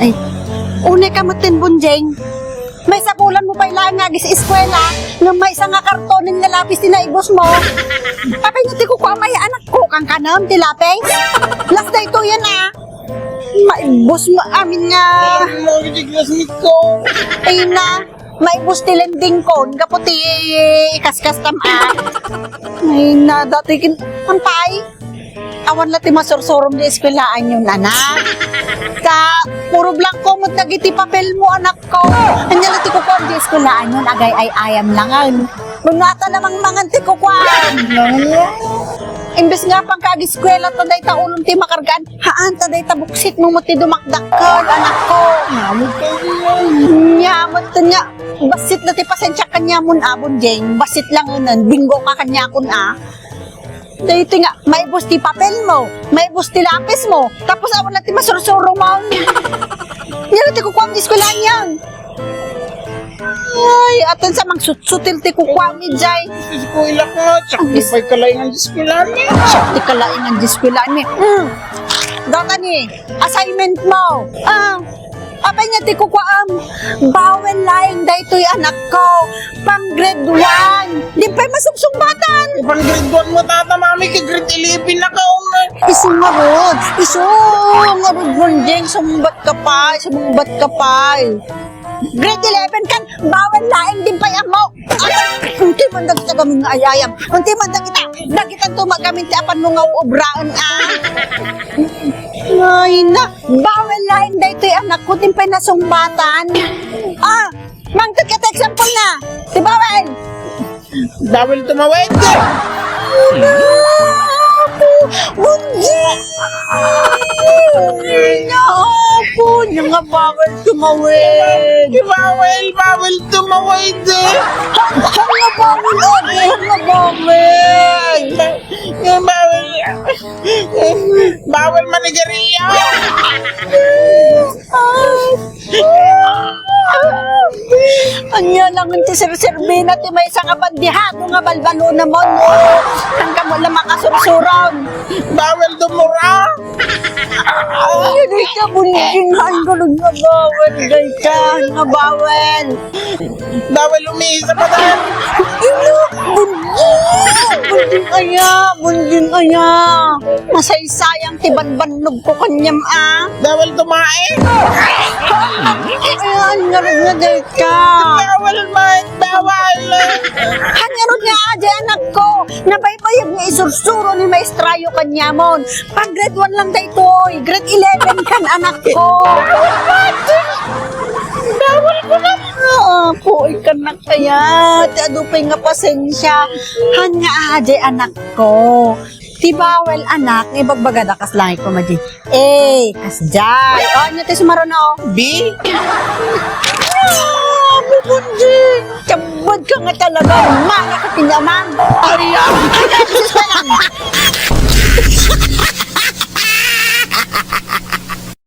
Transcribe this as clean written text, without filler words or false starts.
Ay, unay ka matin, Bunjeng. May sabulan mo pa ilaan nga sa eskwela nga may isang nga kartonin nga lapis tinaibos mo. Kapag nga ti ko may anak ko kang kanam ti lapis. Last day to yan maibos mo amin nga. Ay na, maibos ti lending ko. Nga po ti ikaskas Ay na, dati ampay. Awan na ti masursurom di eskwelaan yun, anak. Puro blanco mo't nagiti papel mo, anak ko. Anya na ti kukuan di eskwelaan yun, agay ay ayam langan. Bunata namang mangan ti kukuan. Imbes nga pang kag-eskwela taday ta ulong ti makargaan, haan taday ta buksit mo ti dumakdakkel, anak ko. Nyamot ta nya. Basit na ti pasensya kanya mon abon, Jeng. Basit lang unan, bingo ka kanya kun Dito nga, maibos ti papel mo, maibos ti lapis mo, tapos awan natin masurusuro mo. Yan natin kukuha ang eskwelahan yan. Ay, atan sa mga sutil ti kukuha mi, Jay. Sis ko ilak nga, tsakipay kalaing ang eskwelahan niya. Sakti kalaing ang eskwelahan niya. Data ni, assignment mo. Apay nga ti kukuha bawal laing daytoy anak ko, pang grade 1. Di pa'y masubsumbatan. Ipang grade 1 mo tata, mami, kay grade 11 na ka. Isungarod, Bunjeng, sumbat ka pa. Grade 11 kan, bawal laing din pa'y amo. Unti man dagita gaming ayayam. Unti man dagitan tumagamin ti apan mo nga uobraan Ay na, bawal laing daytoy anak ko din pa'y nasumbatan. Mangtod ka example na. Di bawal. Bawal tumawid. Bunjeng! Napo, niya nga bawal tumawid. Bawal tumawid. Nga bawal. Bawal manigeriya. Anya lang ti sir-servina ti may isang abandihato nga balbalo na mo. Hanggang wala makasursuron. Bawal dumura. Ay, ka bunjing hanggang nga bawal. Nga bawal. Bawal umihi sa padan. Bunjing aya. Masaysayang ti banbanog ko kanyam Bawal tumae. Ayan, nga day ka. Bawal. Hangarod nga adya anak ko. Nabaybayag nga isursuro ni maestrayo kanyamon. Pag grade 1 lang daytoy. Grade 11 kan anak ko. Bawal ko na. Puoy ka na kaya. Tiadupay nga pasensya. Han nga adya anak ko. Ti bawal anak, ibagbaga kas langit ko ma kasjay. Ano tayo sumaro na B? Bunjing! Kabad ka nga talaga. Mana ka pinamang. Ay,